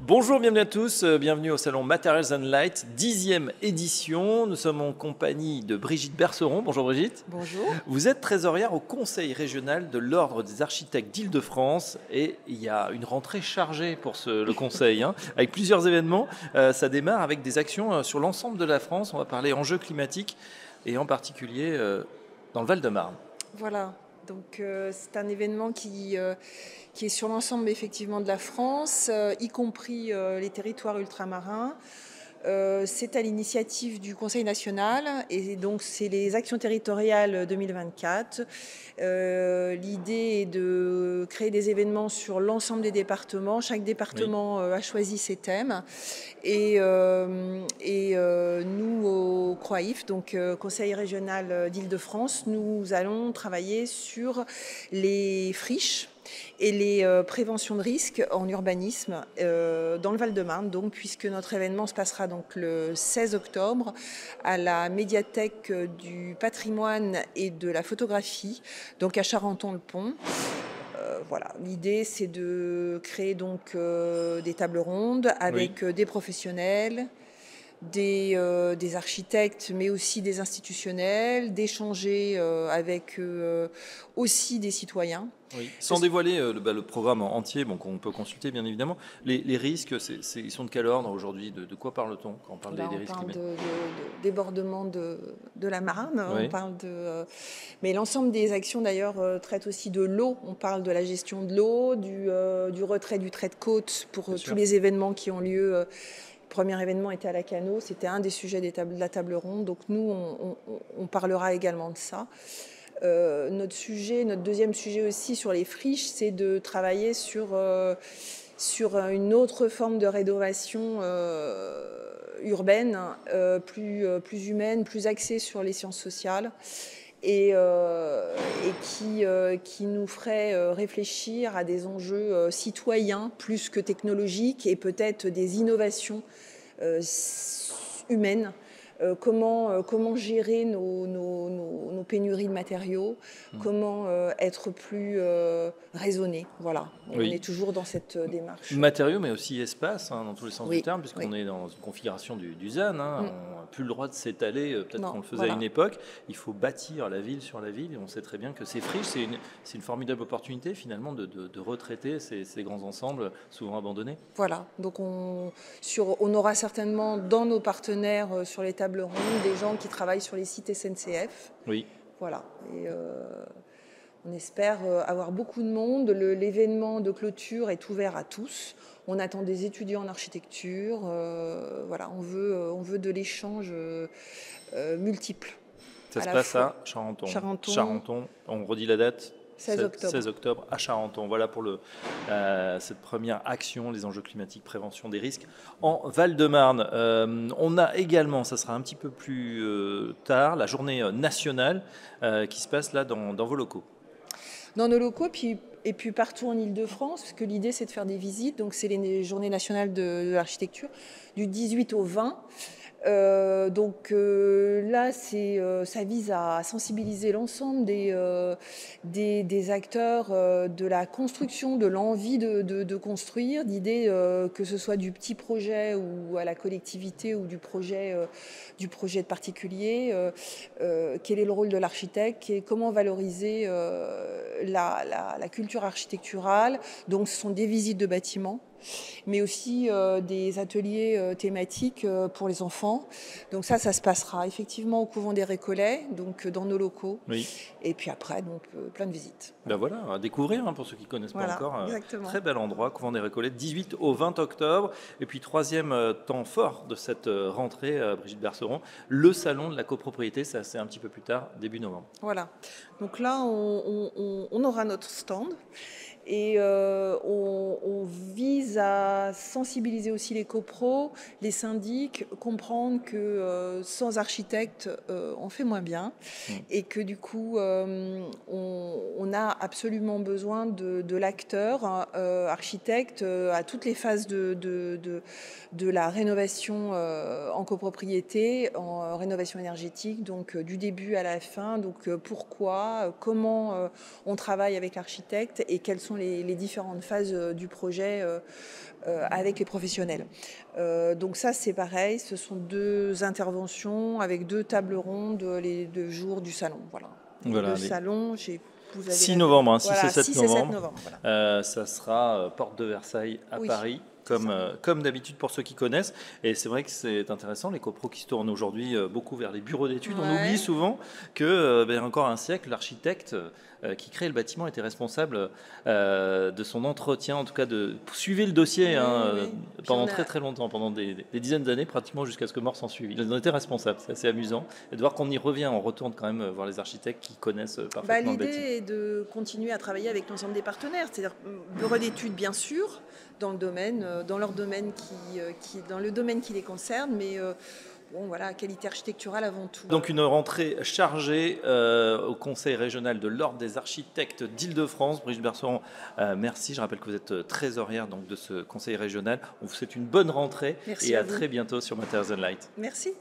Bonjour, bienvenue à tous, bienvenue au salon Materials and Light, 10e édition. Nous sommes en compagnie de Brigitte Berceron. Bonjour Brigitte. Bonjour. Vous êtes trésorière au Conseil régional de l'Ordre des architectes d'Île-de-France et il y a une rentrée chargée pour le Conseil, avec plusieurs événements. Ça démarre avec des actions sur l'ensemble de la France. On va parler enjeux climatiques et en particulier dans le Val-de-Marne. Voilà. Donc c'est un événement qui est sur l'ensemble effectivement de la France, y compris les territoires ultramarins. C'est à l'initiative du Conseil national et donc c'est les actions territoriales 2024. L'idée est de créer des événements sur l'ensemble des départements. Chaque département a choisi ses thèmes et nous au CROAIF, donc Conseil régional d'Île-de-France, nous allons travailler sur les friches et les préventions de risques en urbanisme dans le Val-de-Marne, donc, puisque notre événement se passera donc le 16 octobre à la médiathèque du patrimoine et de la photographie, donc à Charenton-le-Pont. Voilà, l'idée c'est de créer donc des tables rondes avec des professionnels, des architectes, mais aussi des institutionnels, d'échanger avec aussi des citoyens. Oui. Sans dévoiler le programme entier, qu'on peut consulter bien évidemment, les risques, ils sont de quel ordre aujourd'hui? De quoi parle-t-on quand on parle des risques climatiques? On parle de débordement de la Marne, oui. on parle mais l'ensemble des actions d'ailleurs traitent aussi de l'eau. On parle de la gestion de l'eau, du retrait du trait de côte pour tous les événements qui ont lieu. Le premier événement était à la Cano, c'était un des sujets de la table ronde, donc nous on parlera également de ça. Notre deuxième sujet aussi sur les friches, c'est de travailler sur une autre forme de rénovation urbaine, plus humaine, plus axée sur les sciences sociales et qui nous ferait réfléchir à des enjeux citoyens plus que technologiques et peut-être des innovations humaines. Comment gérer nos pénuries de matériaux, comment être plus raisonné. Voilà, on est toujours dans cette démarche. Matériaux, mais aussi espace, dans tous les sens du terme, puisqu'on est dans une configuration du ZAN. On n'a plus le droit de s'étaler, peut-être qu'on le faisait à une époque. Il faut bâtir la ville sur la ville, et on sait très bien que ces friches, c'est une formidable opportunité finalement de retraiter ces grands ensembles souvent abandonnés. Voilà, donc on aura certainement dans nos partenaires sur les tables rondes des gens qui travaillent sur les sites SNCF. Oui. Voilà, et on espère avoir beaucoup de monde. L'événement de clôture est ouvert à tous. On attend des étudiants en architecture. Voilà, on veut de l'échange multiple. Ça se passe à Charenton. Charenton, on redit la date. 16 octobre à Charenton. Voilà pour cette première action, les enjeux climatiques, prévention des risques en Val-de-Marne. On a également, ça sera un petit peu plus tard, la journée nationale qui se passe là dans vos locaux. Dans nos locaux, et puis partout en Île-de-France, parce que l'idée c'est de faire des visites. Donc c'est les journées nationales de l'architecture du 18 au 20. Là, ça vise à sensibiliser l'ensemble des acteurs de la construction, de l'envie de construire, d'idées que ce soit du petit projet ou à la collectivité ou du projet de particulier. Quel est le rôle de l'architecte et comment valoriser la culture architecturale. Donc, ce sont des visites de bâtiments, mais aussi des ateliers thématiques pour les enfants. Donc ça se passera effectivement au couvent des Récollets, donc dans nos locaux. Oui. Et puis après, donc plein de visites. Ben voilà, à découvrir pour ceux qui ne connaissent pas encore. Très bel endroit, couvent des Récollets, 18 au 20 octobre. Et puis troisième temps fort de cette rentrée, Brigitte Berceron, le salon de la copropriété, ça c'est un petit peu plus tard, début novembre. Voilà, donc là on aura notre stand. Et on vise à sensibiliser aussi les copros, les syndics, comprendre que sans architecte, on fait moins bien. Et que du coup, on a absolument besoin de l'acteur architecte à toutes les phases de la rénovation en copropriété, en rénovation énergétique, donc du début à la fin. Donc pourquoi, comment on travaille avec l'architecte et quelles sont les différentes phases du projet avec les professionnels. Donc ça, c'est pareil, ce sont 2 interventions avec 2 tables rondes les 2 jours du salon. Voilà. Voilà, le salon, vous avez 6 novembre, hein, 6 voilà, et 7 6 et 7 novembre. novembre voilà. Ça sera porte de Versailles à Paris. Comme d'habitude pour ceux qui connaissent. Et c'est vrai que c'est intéressant, les copros qui se tournent aujourd'hui beaucoup vers les bureaux d'études. On oublie souvent que, il y a encore un siècle, l'architecte qui crée le bâtiment était responsable de son entretien, en tout cas de suivre le dossier pendant très longtemps, pendant des dizaines d'années, pratiquement jusqu'à ce que mort s'en suive. Ils en étaient responsables, c'est assez amusant. Et de voir qu'on y revient, on retourne quand même voir les architectes qui connaissent parfaitement le bâtiment. L'idée est de continuer à travailler avec l'ensemble des partenaires, c'est-à-dire bureaux d'études bien sûr, dans le domaine, dans leur domaine dans le domaine qui les concerne, mais bon, voilà, qualité architecturale avant tout. Donc une rentrée chargée au Conseil régional de l'Ordre des architectes d'Île-de-France. Brigitte Berceron, merci. Je rappelle que vous êtes trésorière donc, de ce Conseil régional. On vous souhaite une bonne rentrée et à très bientôt sur Matters & Light. Merci.